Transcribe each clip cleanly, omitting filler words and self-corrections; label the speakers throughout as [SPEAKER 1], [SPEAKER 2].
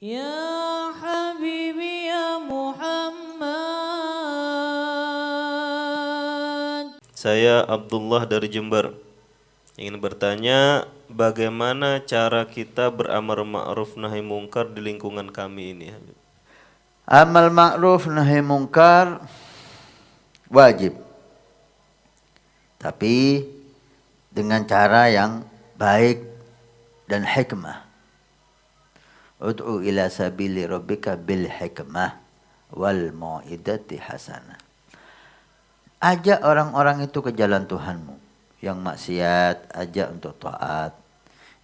[SPEAKER 1] Ya Habibi ya Muhammad.
[SPEAKER 2] Saya Abdullah dari Jember. Ingin bertanya, bagaimana cara kita beramar ma'ruf nahi mungkar di lingkungan kami ini?
[SPEAKER 3] Amal ma'ruf nahi mungkar wajib. Tapi dengan cara yang baik dan hikmah. Ud'u ila sabili rabbika bil hikmah wal mau'idati hasanah. Ajak orang-orang itu ke jalan Tuhanmu. Yang maksiat, ajak untuk taat.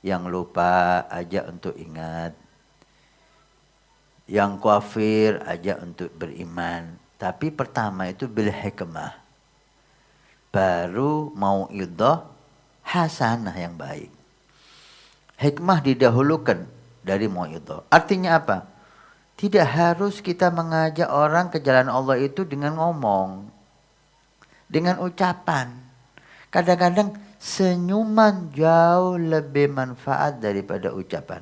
[SPEAKER 3] Yang lupa, ajak untuk ingat. Yang kafir, ajak untuk beriman. Tapi pertama itu bil hikmah. Baru mau'idah hasanah yang baik. Hikmah didahulukan dari mau'idah. Artinya apa? Tidak harus kita mengajak orang ke jalan Allah itu dengan ngomong. Dengan ucapan. Kadang-kadang senyuman jauh lebih manfaat daripada ucapan.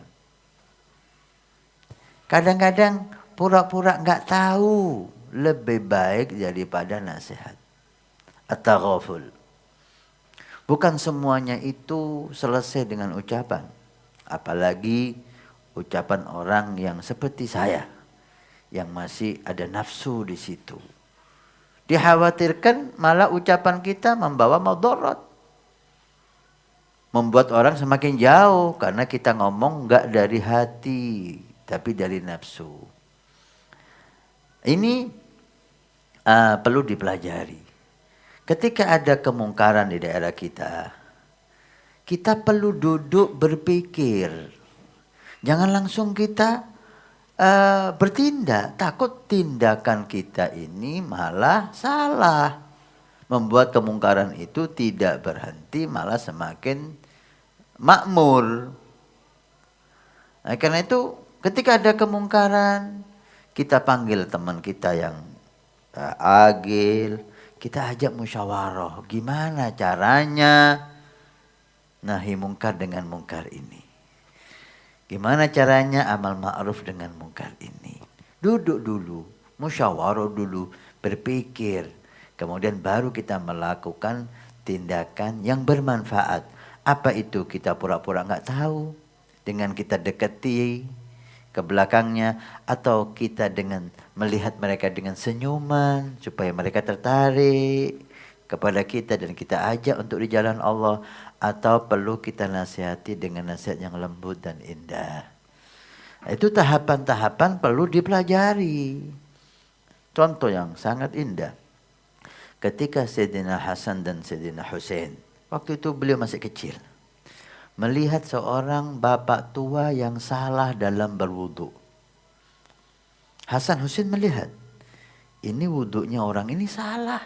[SPEAKER 3] Kadang-kadang pura-pura enggak tahu lebih baik daripada nasihat. At-taghaful. Bukan semuanya itu selesai dengan ucapan. Apalagi ucapan orang yang seperti saya. Yang masih ada nafsu di situ. Dikhawatirkan malah ucapan kita membawa madarat. Membuat orang semakin jauh. Karena kita ngomong enggak dari hati. Tapi dari nafsu. Ini perlu dipelajari. Ketika ada kemungkaran di daerah kita, kita perlu duduk berpikir. Jangan langsung kita bertindak. Takut tindakan kita ini malah salah. Membuat kemungkaran itu tidak berhenti, malah semakin makmur. Nah, karena itu ketika ada kemungkaran, kita panggil teman kita yang agil. Kita ajak musyawarah, gimana caranya nahi mungkar dengan mungkar ini. Gimana caranya amal ma'ruf dengan mungkar ini. Duduk dulu, musyawarah dulu, berpikir. Kemudian baru kita melakukan tindakan yang bermanfaat. Apa itu? Kita pura-pura enggak tahu. Dengan kita dekati ke belakangnya, atau kita dengan melihat mereka dengan senyuman supaya mereka tertarik kepada kita dan kita ajak untuk di jalan Allah, atau perlu kita nasihati dengan nasihat yang lembut dan indah. Itu tahapan-tahapan perlu dipelajari. Contoh yang sangat indah. Ketika Sayyidina Hasan dan Sayyidina Husain, waktu itu beliau masih kecil, melihat seorang bapak tua yang salah dalam berwudu. Hasan Husain melihat, ini wudunya orang ini salah.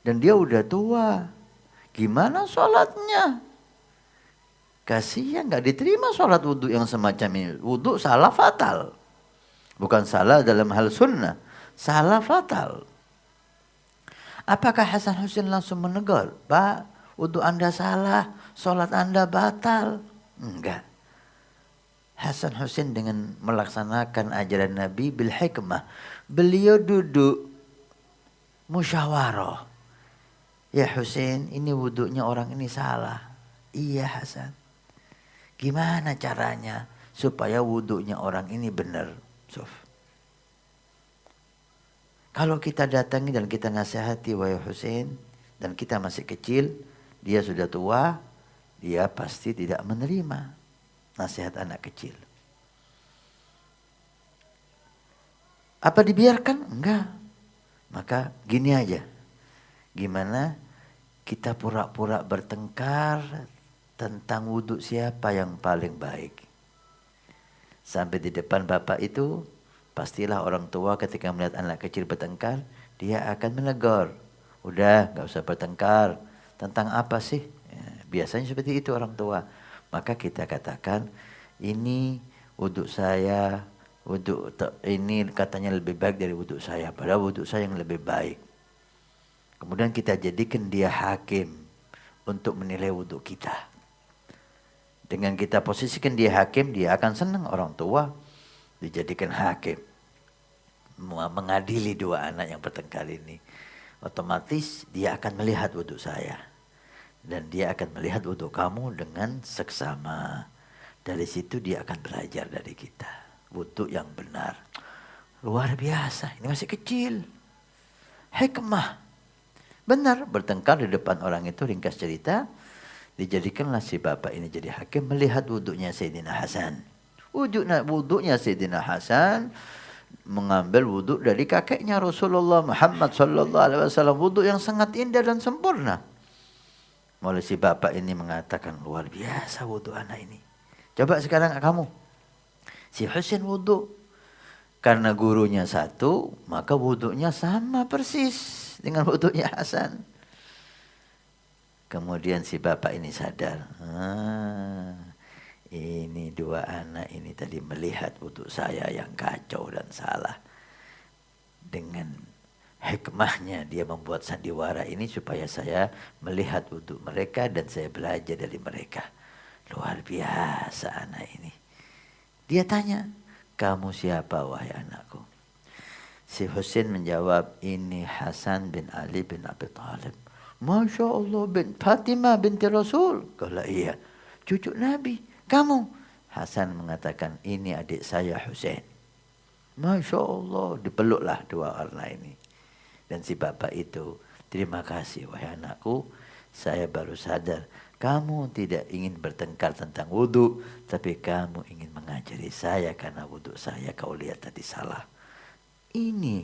[SPEAKER 3] Dan dia udah tua. Gimana sholatnya? Kasihan gak diterima sholat wudu yang semacam ini. Wudu salah fatal. Bukan salah dalam hal sunnah. Salah fatal. Apakah Hasan Husain langsung menegur? Pak, wudu Anda salah. Sholat Anda batal. Enggak. Hasan Husain dengan melaksanakan ajaran Nabi bil hikmah. Beliau duduk musyawarah. Ya Husain, ini wudunya orang ini salah. Iya Hasan. Gimana caranya supaya wudunya orang ini benar? Kalau kita datangi dan kita nasihati wahai Husain, dan kita masih kecil, dia sudah tua, dia pasti tidak menerima nasihat anak kecil. Apa dibiarkan? Enggak. Maka gini aja. Gimana kita pura-pura bertengkar tentang wudhu siapa yang paling baik. Sampai di depan bapak itu, pastilah orang tua ketika melihat anak kecil bertengkar, dia akan menegur. Udah, gak usah bertengkar. Tentang apa sih? Ya, biasanya seperti itu orang tua. Maka kita katakan, ini wudhu saya, wudhu ini katanya lebih baik dari wudhu saya. Padahal wudhu saya yang lebih baik. Kemudian kita jadikan dia hakim untuk menilai wudhu kita. Dengan kita posisikan dia hakim, dia akan senang orang tua. dijadikan hakim, mengadili dua anak yang bertengkar ini. Otomatis dia akan melihat wudhu saya. Dan dia akan melihat wudhu kamu dengan seksama. Dari situ dia akan belajar dari kita. Wudhu yang benar. Luar biasa, ini masih kecil. Hikmah. Benar, bertengkar di depan orang itu, ringkas cerita. Dijadikanlah si bapak ini jadi hakim melihat wudhunya Sayyidina Hasan. Wudhunya Sayyidina Hasan mengambil wudhu dari kakeknya Rasulullah Muhammad sallallahu alaihi wasallam, wudhu yang sangat indah dan sempurna. Mulai si bapak ini mengatakan, luar biasa wudhu anak ini. Coba sekarang kamu, si Husain wudhu, karena gurunya satu, maka wudhunya sama persis dengan wudhunya Hasan. Kemudian si bapak ini sadar, ini dua anak ini tadi melihat wudhu saya yang kacau dan salah. Dengan hikmahnya dia membuat sandiwara ini supaya saya melihat wudhu mereka dan saya belajar dari mereka. Luar biasa anak ini. Dia tanya, kamu siapa wahai anakku? Si Husain menjawab, ini Hasan bin Ali bin Abi Thalib. Masya Allah, bin Fatimah binti Rasul. Kalau iya, cucu Nabi. Kamu? Hasan mengatakan, ini adik saya Husain. Masya Allah, dipeluklah dua orang ini. Dan si bapak itu, terima kasih wahai anakku, saya baru sadar kamu tidak ingin bertengkar tentang wudhu, tapi kamu ingin mengajari saya karena wudhu saya kau lihat tadi salah. Ini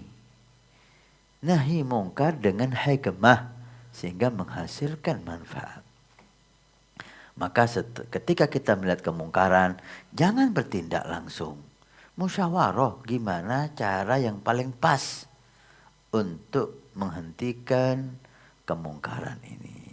[SPEAKER 3] nahi mungkar dengan hikmah sehingga menghasilkan manfaat. Maka ketika kita melihat kemungkaran, jangan bertindak langsung. Musyawarah gimana cara yang paling pas untuk menghentikan kemungkaran ini.